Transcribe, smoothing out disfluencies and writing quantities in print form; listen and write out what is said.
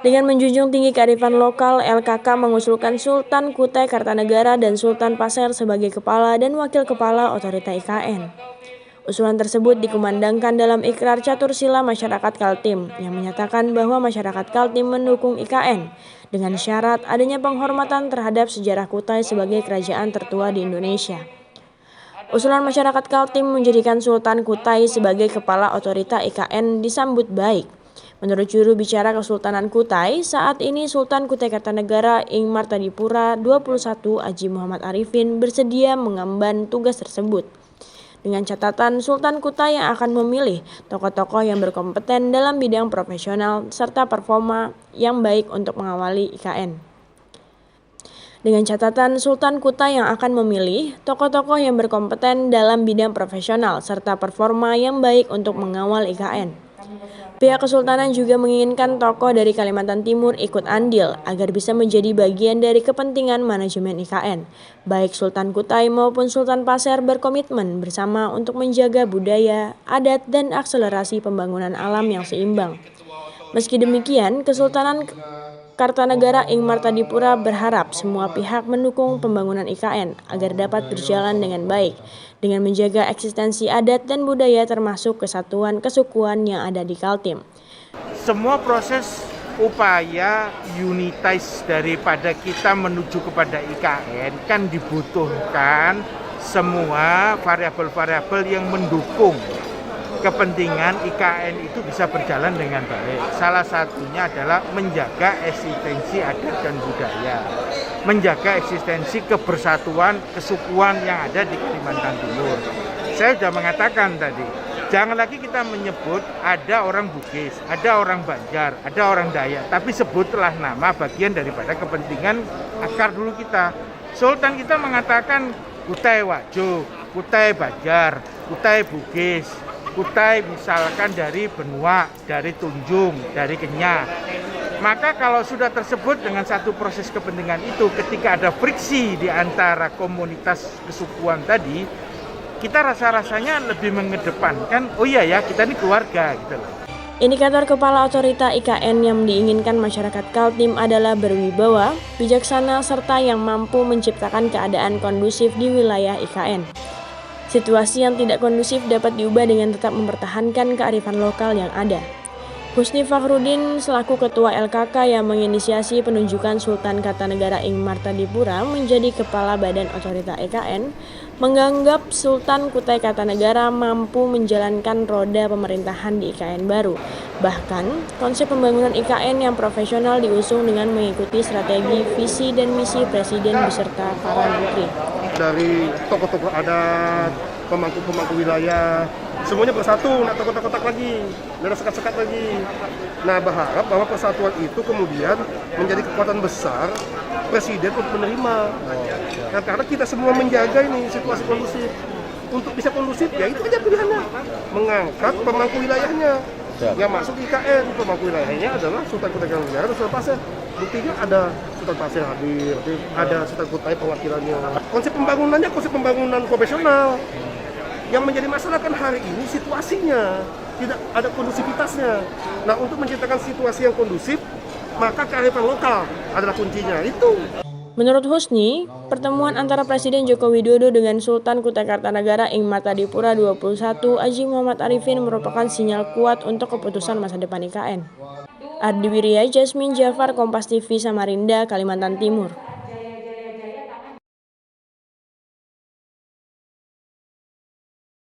Dengan menjunjung tinggi kearifan lokal, LKK mengusulkan Sultan Kutai Kartanegara dan Sultan Pasir sebagai kepala dan wakil kepala otorita IKN. Usulan tersebut dikumandangkan dalam ikrar Catursila Masyarakat Kaltim yang menyatakan bahwa masyarakat Kaltim mendukung IKN dengan syarat adanya penghormatan terhadap sejarah Kutai sebagai kerajaan tertua di Indonesia. Usulan masyarakat Kaltim menjadikan Sultan Kutai sebagai kepala otorita IKN disambut baik. Menurut juru bicara Kesultanan Kutai, saat ini Sultan Kutai Kartanegara Ing Martadipura 21 Haji Muhammad Arifin bersedia mengemban tugas tersebut. Dengan catatan Sultan Kutai yang akan memilih tokoh-tokoh yang berkompeten dalam bidang profesional serta performa yang baik untuk mengawali IKN. Dengan catatan Sultan Kutai yang akan memilih tokoh-tokoh yang berkompeten dalam bidang profesional serta performa yang baik untuk mengawal IKN. Pihak Kesultanan juga menginginkan tokoh dari Kalimantan Timur ikut andil agar bisa menjadi bagian dari kepentingan manajemen IKN. Baik Sultan Kutai maupun Sultan Pasir berkomitmen bersama untuk menjaga budaya, adat, dan akselerasi pembangunan alam yang seimbang. Meski demikian, Kesultanan Kartanegara Ing Martadipura berharap semua pihak mendukung pembangunan IKN agar dapat berjalan dengan baik, dengan menjaga eksistensi adat dan budaya termasuk kesatuan kesukuan yang ada di Kaltim. Semua proses upaya unitize daripada kita menuju kepada IKN kan dibutuhkan semua variabel-variabel yang mendukung kepentingan IKN itu bisa berjalan dengan baik. Salah satunya adalah menjaga eksistensi adat dan budaya, menjaga eksistensi kebersatuan kesukuan yang ada di Kalimantan Timur. Saya sudah mengatakan tadi, jangan lagi kita menyebut ada orang Bugis, ada orang Banjar, ada orang Dayak, tapi sebutlah nama bagian daripada kepentingan akar dulu kita. Sultan kita mengatakan Kutai Wajo, Kutai Banjar, Kutai Bugis, Kutai misalkan dari Benua, dari Tunjung, dari Kenya. Maka kalau sudah tersebut dengan satu proses kepentingan itu, ketika ada friksi di antara komunitas kesukuan tadi, kita rasa-rasanya lebih mengedepankan, oh iya ya kita ini keluarga gitu loh. Indikator kepala otorita IKN yang diinginkan masyarakat Kaltim adalah berwibawa, bijaksana, serta yang mampu menciptakan keadaan kondusif di wilayah IKN. Situasi yang tidak kondusif dapat diubah dengan tetap mempertahankan kearifan lokal yang ada. Husni Fakhrudin selaku Ketua LKK yang menginisiasi penunjukan Sultan Kartanegara Ing Martadipura menjadi Kepala Badan Otorita IKN, menganggap Sultan Kutai Kartanegara mampu menjalankan roda pemerintahan di IKN baru. Bahkan, konsep pembangunan IKN yang profesional diusung dengan mengikuti strategi, visi, dan misi Presiden beserta para menteri. Dari tokoh-tokoh adat, pemangku-pemangku wilayah, semuanya bersatu, nggak kotak-kotak lagi, nggak ada sekat-sekat lagi. Nah, berharap bahwa persatuan itu kemudian menjadi kekuatan besar Presiden untuk menerima. Nah, karena kita semua menjaga ini situasi kondusif. Untuk bisa kondusif, ya itu aja pilihannya. Mengangkat pemangku wilayahnya. Yang masuk di IKN, pemangku wilayahnya adalah Sultan Kutai Kartanegara dan Sultan Pasir. Buktinya ada Sultan Pasir hadir, ada Sultan Kutai perwakilannya. Konsep pembangunannya konsep pembangunan konvensional. Yang menjadi masalah kan hari ini situasinya, tidak ada kondusivitasnya. Nah, untuk menciptakan situasi yang kondusif, maka kearifan lokal adalah kuncinya, itu. Menurut Husni, pertemuan antara Presiden Joko Widodo dengan Sultan Kutai Kartanegara Ing Martadipura 21 Haji Muhammad Arifin merupakan sinyal kuat untuk keputusan masa depan IKN. Ardi Wirya, Jasmine Jafar, Kompas TV, Samarinda, Kalimantan Timur.